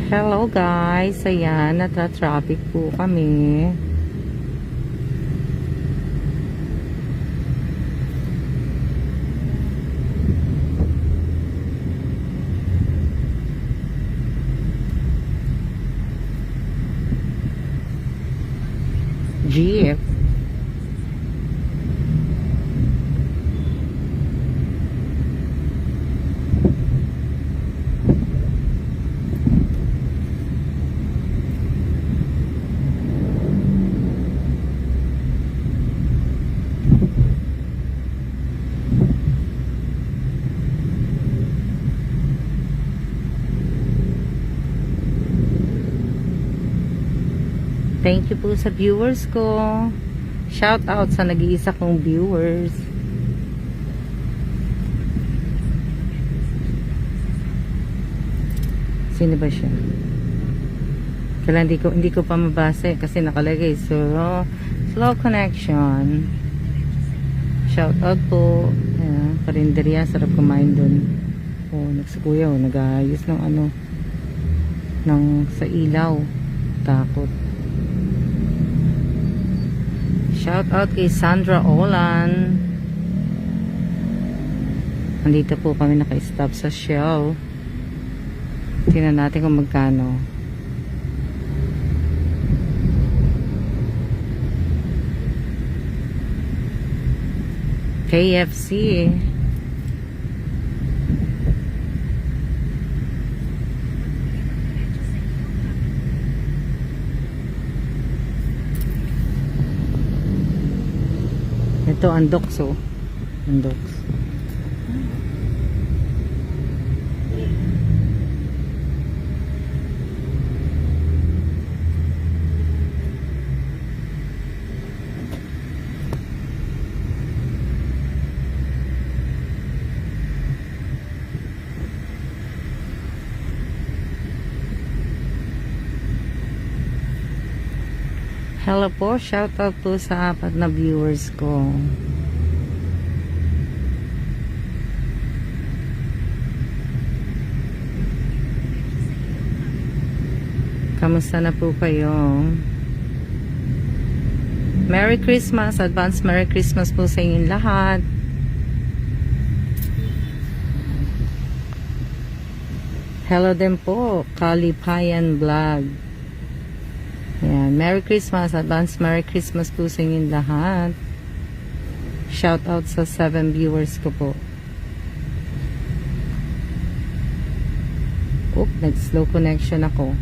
Hello guys, ayan, natra-traffic po kami. Jeep. Thank you po sa viewers ko. Shout out sa nag-iisa kong viewers. Sino ba siya? Kailan hindi ko pa mabasa kasi nakalagay. So, slow connection. Shout out po. Ayan, karinderya, sarap kumain dun. Oh, nagsikuya, nag-aayos ng sa ilaw. Takot. Shout out kay Sandra Olan. Nandito po kami naka-stop sa Shell. Tingnan natin kung magkano. KFC. Ito, Andox, oh. Andox. Hello po, shout out po sa 4 na viewers ko. Kamusta na po kayo? Merry Christmas, advance Merry Christmas po sa inyong lahat. Hello din po, Kalipayan Vlog. Ayan, Merry Christmas, advance Merry Christmas po sa inyong lahat. Shout out sa 7 viewers ko po. Oop, nag-slow connection ako.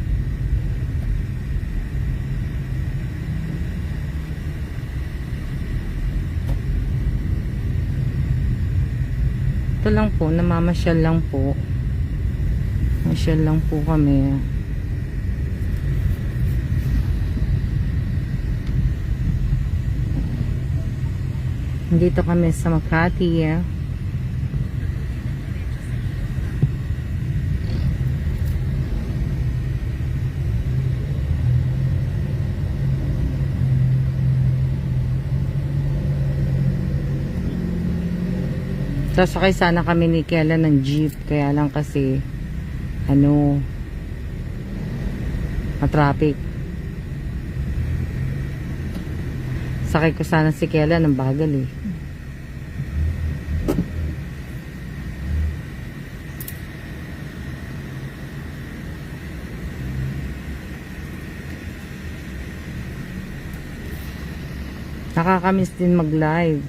Ito lang po, namamasyal lang po. Masyal lang po kami. Dito kami sa Makati. Sasakay sana kami ni Kela ng jeep. Kaya lang kasi matraffic. Sakay ko sana si Kela ng bagal eh. Nakakamiss din mag-live.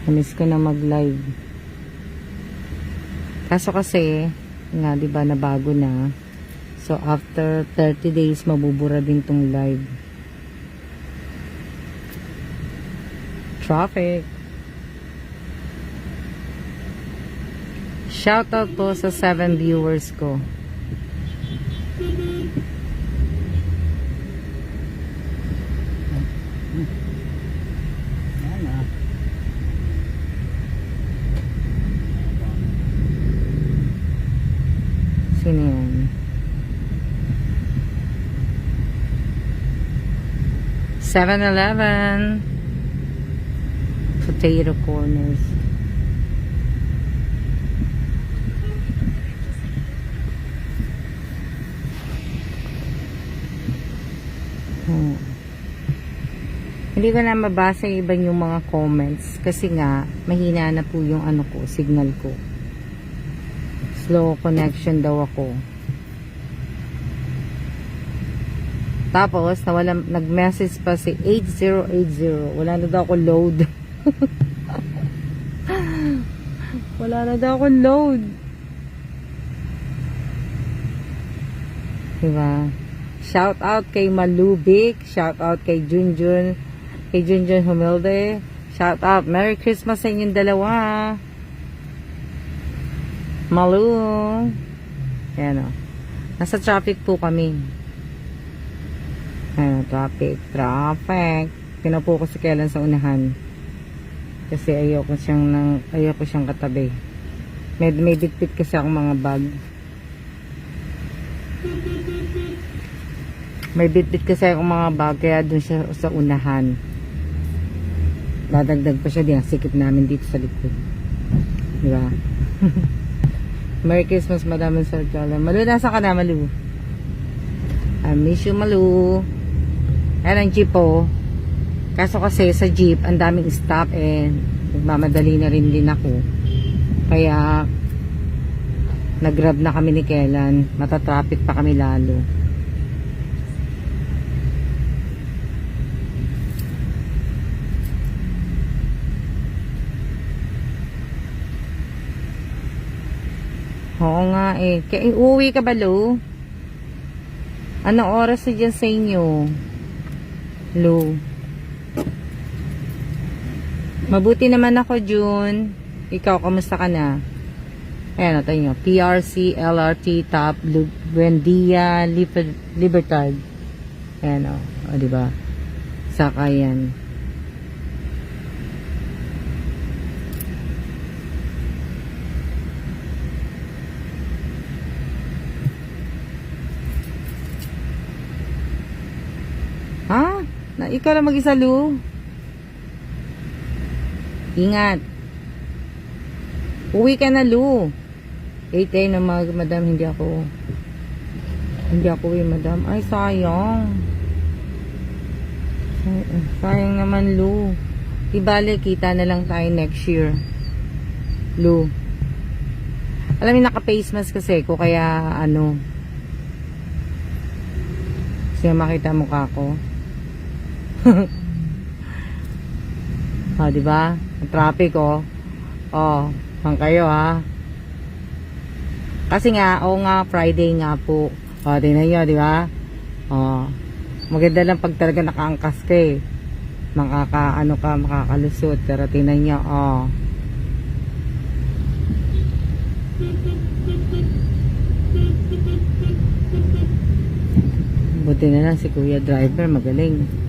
Namiss ko na mag-live. Kaso kasi, nga 'di ba, nabago na. So after 30 days mabubura din tong live. Traffic. Shout out po sa 7 viewers ko. Sino yan? 7-Eleven. Potato corners. Hmm. Hindi ko na mabasa yung iba yung mga comments kasi nga mahina na po yung ano ko, signal ko. Slow connection daw ako. Tapos nag-message pa si 8080. Wala na daw ako load. Wala na daw ako load. Diba? Shout out kay Malubik, shout out kay Junjun Humilde. Shout out, Merry Christmas sa inyong dalawa. Malu. Ayan o. Nasa traffic po kami. Ayan, traffic. Pinapo ko si Kellen sa unahan. Kasi ayoko siyang katabi. May bitbit kasi akong mga bag. May bitbit kasi akong mga bag, kaya dun siya sa unahan. Dadagdag pa siya din ang sikip namin dito sa likod. Diba? Merry Christmas, Madam and Sir Jolly. Malu, nasa ka na, Malu? I miss you, Malu. Ayan ang jeep po. Kaso kasi sa jeep, ang daming stop nagmamadali na rin din ako. Kaya nag-grab na kami ni Kellan. Matatraffic pa kami lalo. Oo nga eh. Uwi ka ba, Lu? Anong oras na dyan sa inyo? Lu? Mabuti naman ako, June. Ikaw, kamusta ka na? Ayan, natin nyo. PRC, LRT, Top, Buendia, Libertad. Ayan, o. Diba? Saka yan. Ha? Ikaw lang mag-isa, Lu? Ingat. Uwi ka na, Lu. 8 na madam, hindi ako uwi, madam. Ay, sayang. Sayang naman, Lu. Ibale, kita na lang tayo next year. Lu. Alam mo, naka-face mask kasi ko, kaya siya makita mukha ko. Diba? Ang traffic, hang kayo, ha? Kasi nga, Friday nga po. Tingnan nyo, diba? Maganda lang pag talaga nakaangkas ka, makakalusot. Pero tingnan nyo, buti na lang si Kuya Driver, magaling.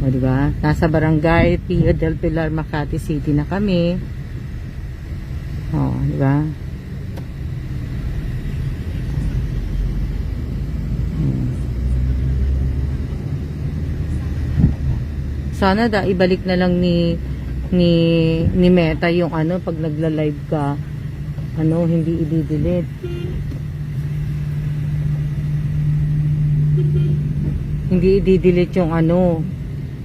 Diba? Nasa barangay Pio del Pilar, Makati City na kami. Diba? Sana ibalik na lang ni Meta yung pag nagla-live ka, hindi i-delete. Hindi i-delete yung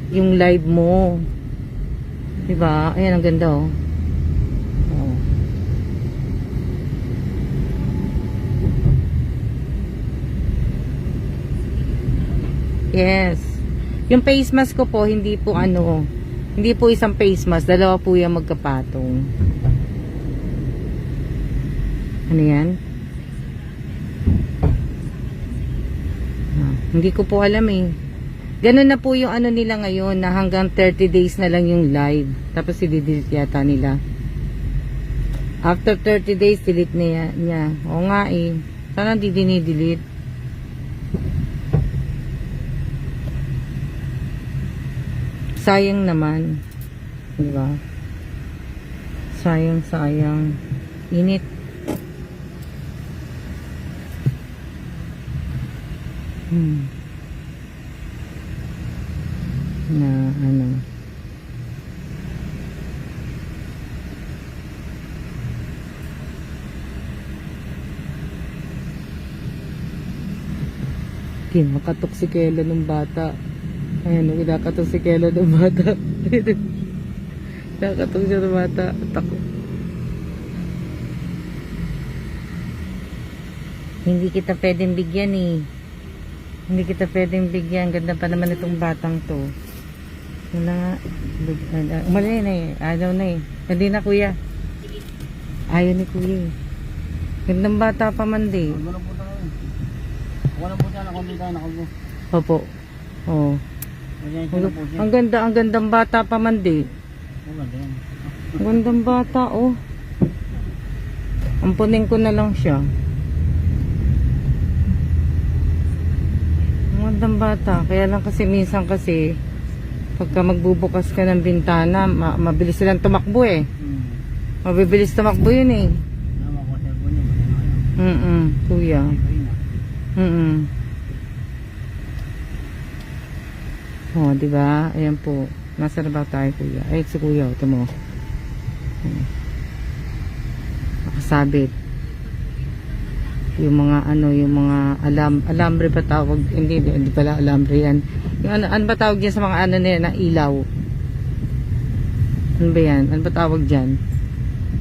yung live mo. Diba? Ayan, ang ganda, Yes. Yung face mask ko po, hindi po hindi po isang face mask, dalawa po yung magkapatong. Ano yan? Hindi ko po alam eh. Ganun na po yung nila ngayon, na hanggang 30 days na lang yung live. Tapos i-delete yata nila. After 30 days, delete niya. Oo nga eh. Sana di dinidelete. Sayang naman. Diba? Sayang. Init. Na kinakatok si Kela nung bata. Ayan, kinakatong si Kela ng bata. Kinakatong siya ng bata. Tako. Hindi kita pwedeng bigyan eh. Hindi kita pwedeng bigyan. Ganda pa naman itong batang to. Wala nga. Umali na eh. Ayaw na eh. Hindi na kuya. Ayaw ni kuya eh. Gandang bata pa man di. Wala po tayo. Wala po tayo. Nakundi tayo. Nakundi. Opo. Oo. Ang ganda, ang gandang bata pa man di. Ang gandang bata oh. Ampunin ko na lang siya. Ang gandang bata. Kaya lang kasi minsan kasi pagka magbubukas ka ng bintana, mabilis silang tumakbo eh. Mabibilis tumakbo yun eh. Kuya. Oh, di ba? Ayan po. Nasa na ba tayo, kuya? Ay, si kuya. Ito mo. Nakasabit. Yung mga ano, yung mga alambre pa tawag. Hindi pala alambre yan. Yung ano ba tawag yan sa mga ano na ilaw? Ano ba yan? Ano ba tawag dyan?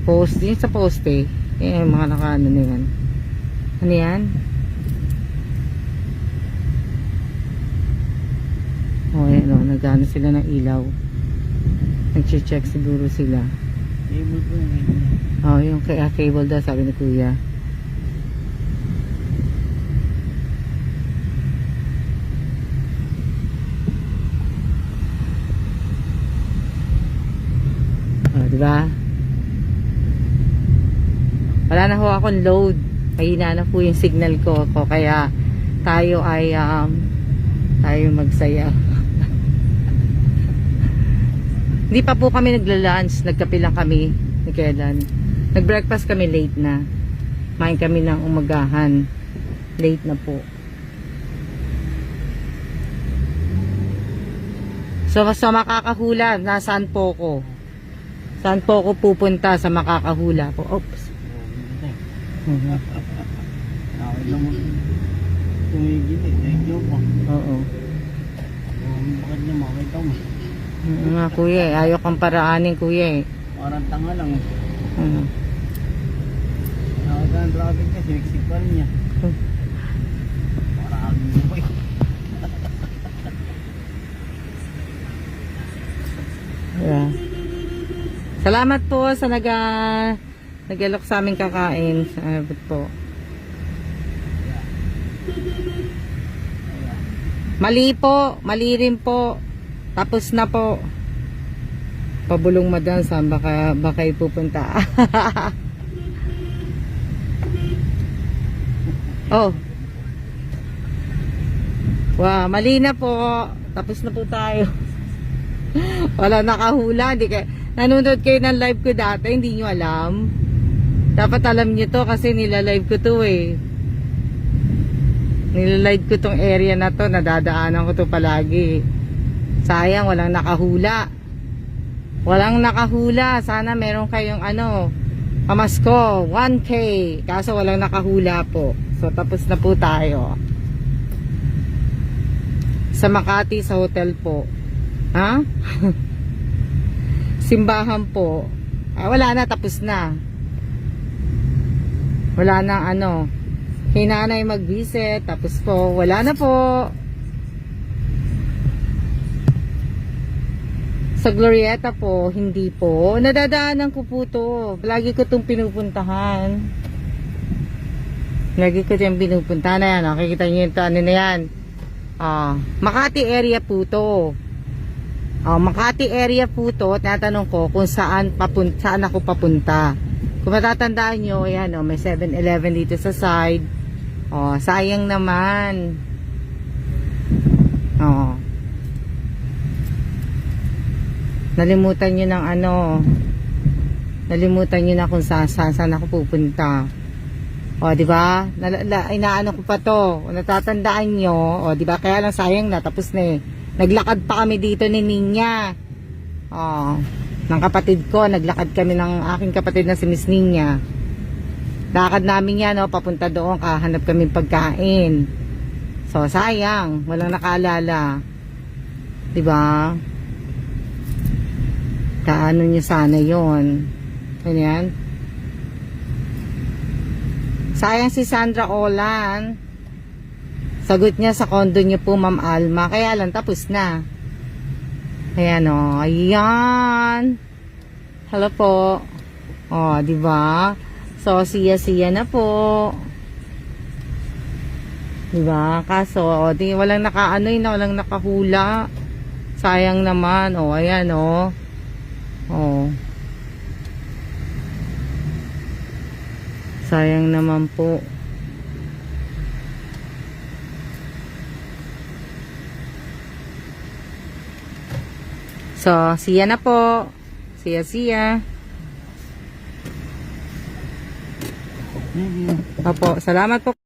Poste. Yung sa poste. Eh, mga naka-ano na yan. Ano yan? Oh, ayan o. Nag-ano sila ng ilaw. Nag-check siguro sila. Cable po yung Oh, yung cable daw, sabi ni kuya. Oh, diba? Wala na ho akong load. Mahina na po yung signal ko. Kaya tayo ay tayo magsaya. Hindi pa po kami nagla-lunch. Nagkape lang kami ni Kelan. Nag-breakfast kami late na. Main kami ng umagahan. Late na po. So makakahula, nasaan po ko? Saan po ako pupunta sa makakahula po? Oops. Nakakita mo tumigil eh. Thank you po. Oo. Bakit niya makita mo? Nga kuya eh. Ayaw kang paraanin kuya eh. Parang tanga lang eh. Ano? Nakakita ng traffic niya. Siniksik pa rin niya. Parang mo po eh. Yeah. Salamat po sa nag-alok sa aming kakain. Salamat po. Mali po. Mali rin po. Tapos na po. Pabulong madan saan baka ipupunta. Oh. Wow, mali na po. Tapos na po tayo. Wala nakahula. Nanonood kayo ng live ko dati, hindi nyo alam. Dapat alam nyo to kasi nilalive ko to eh. Nilalive ko tong area na to, nadadaanan ko to palagi. Sayang, walang nakahula. Walang nakahula. Sana meron kayong pamasko, 1K. Kaso walang nakahula po. So tapos na po tayo. Sa Makati, sa hotel po. Ha? Simbahan po. Wala na, tapos na. Wala na kay nanay mag-visit, tapos po, wala na po. Sa Glorieta po, hindi po. Nadadaanan ko po to. Lagi ko itong pinupuntahan. Lagi ko itong pinupuntahan na yan. Nakikita nyo yung ano na yan. Makati area po to. Makati area po to. Tinatanong ko kung saan ako papunta. Kung matatandaan nyo, ayan, may 7-Eleven dito sa side. Sayang naman. Nalimutan nyo ng nalimutan nyo na kung saan ako pupunta. Di ba? Inaano ko pa to. Kung natatandaan nyo, di ba? Kaya lang sayang na, tapos na eh. Naglakad pa kami dito ni Ninya. Ng kapatid ko, naglakad kami ng aking kapatid na si Miss Ninya. Lakad namin yan, papunta doon, kahanap kami pagkain. So, sayang, walang nakaalala. Diba? Kaano nyo sana yon. Ganyan. Sayang si Sandra Olan. Sagot niya sa condo niyo po, Ma'am Alma. Kaya lang, tapos na. Ayan o. Ayan. Hello po. O, diba? So, siya na po. Diba? Kaso, walang nakaanoy na, walang nakahula. Sayang naman. O, ayan o. O. Sayang naman po. So, siya na po. Siya. Thank you. Opo, salamat po.